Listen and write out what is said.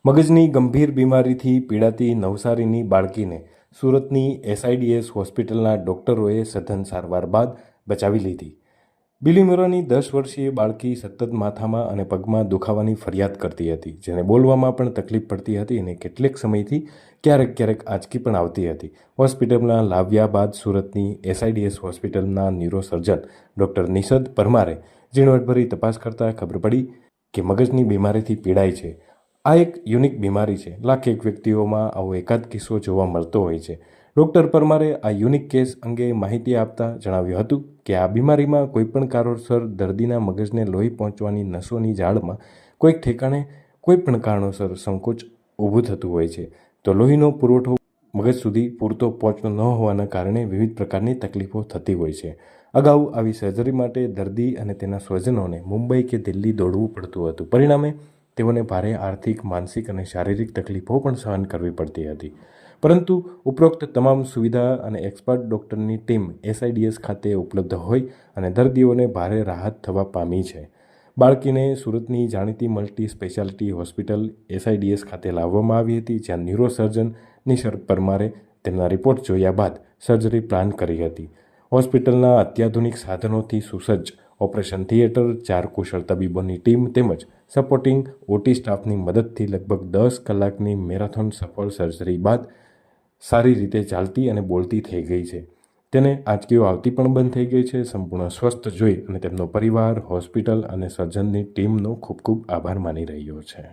મગજની ગંભીર બીમારીથી પીડાતી નવસારીની બાળકીને સુરતની SIDS હોસ્પિટલના ડોક્ટરોએ સઘન સારવાર બાદ બચાવી લીધી. બિલીમોરાની 10 વર્ષીય બાળકી સતત માથામાં અને પગમાં દુખાવાની ફરિયાદ કરતી હતી, જેને બોલવામાં પણ તકલીફ પડતી હતી અને કેટલેક સમયથી ક્યારેક આંચકી પણ આવતી હતી. હોસ્પિટલમાં લાવ્યા બાદ સુરતની SIDS હોસ્પિટલના ન્યુરોસર્જન ડૉક્ટર નિષદ પરમારે ઝીણવટભરી તપાસ કરતાં ખબર પડી કે મગજની બીમારીથી પીડાય છે. આ એક યુનિક બીમારી છે. લાખેક વ્યક્તિઓમાં આવો એકાદ કિસ્સો જોવા મળતો હોય છે. ડૉક્ટર પરમારે આ યુનિક કેસ અંગે માહિતી આપતા જણાવ્યું હતું કે આ બીમારીમાં કોઈપણ કારણોસર દર્દીના મગજને લોહી પહોંચવાની નસોની જાળમાં કોઈક ઠેકાણે કોઈપણ કારણોસર સંકોચ ઊભું થતું હોય છે, તો લોહીનો પુરવઠો મગજ સુધી પૂરતો પહોંચતો ન હોવાના કારણે વિવિધ પ્રકારની તકલીફો થતી હોય છે. અગાઉ આવી સર્જરી માટે દર્દી અને તેના સ્વજનોને મુંબઈ કે દિલ્હી દોડવું પડતું હતું. પરિણામે તેઓને ભારે આર્થિક, માનસિક અને શારીરિક તકલીફો પણ સહન કરવી પડતી હતી. પરંતુ ઉપરોક્ત તમામ સુવિધા અને એક્સપર્ટ ડૉક્ટરની ટીમ SIDS ખાતે ઉપલબ્ધ હોય અને દર્દીઓને ભારે રાહત થવા પામી છે. બાળકીને સુરતની જાણીતી મલ્ટી સ્પેશિયાલિટી હોસ્પિટલ SIDS ખાતે લાવવામાં આવી હતી, જ્યાં ન્યુરોસર્જન નિષદ પરમારે તેમના રિપોર્ટ જોયા બાદ સર્જરી પ્લાન કરી હતી. હોસ્પિટલના અત્યાધુનિક સાધનોથી સુસજ્જ ઓપરેશન થિયેટર, 4 કુશળ તબીબોની ટીમ તેમજ સપોર્ટિંગ OT સ્ટાફની મદદથી લગભગ 10 કલાકની મેરેથોન સફળ સર્જરી બાદ સારી રીતે ચાલતી અને બોલતી થઈ ગઈ છે. તેને આંચકીઓ આવતી પણ બંધ થઈ ગઈ છે. સંપૂર્ણ સ્વસ્થ જોઈ અને તેમનો પરિવાર, હોસ્પિટલ અને સર્જનની ટીમનો ખૂબ આભાર માની રહ્યો છે.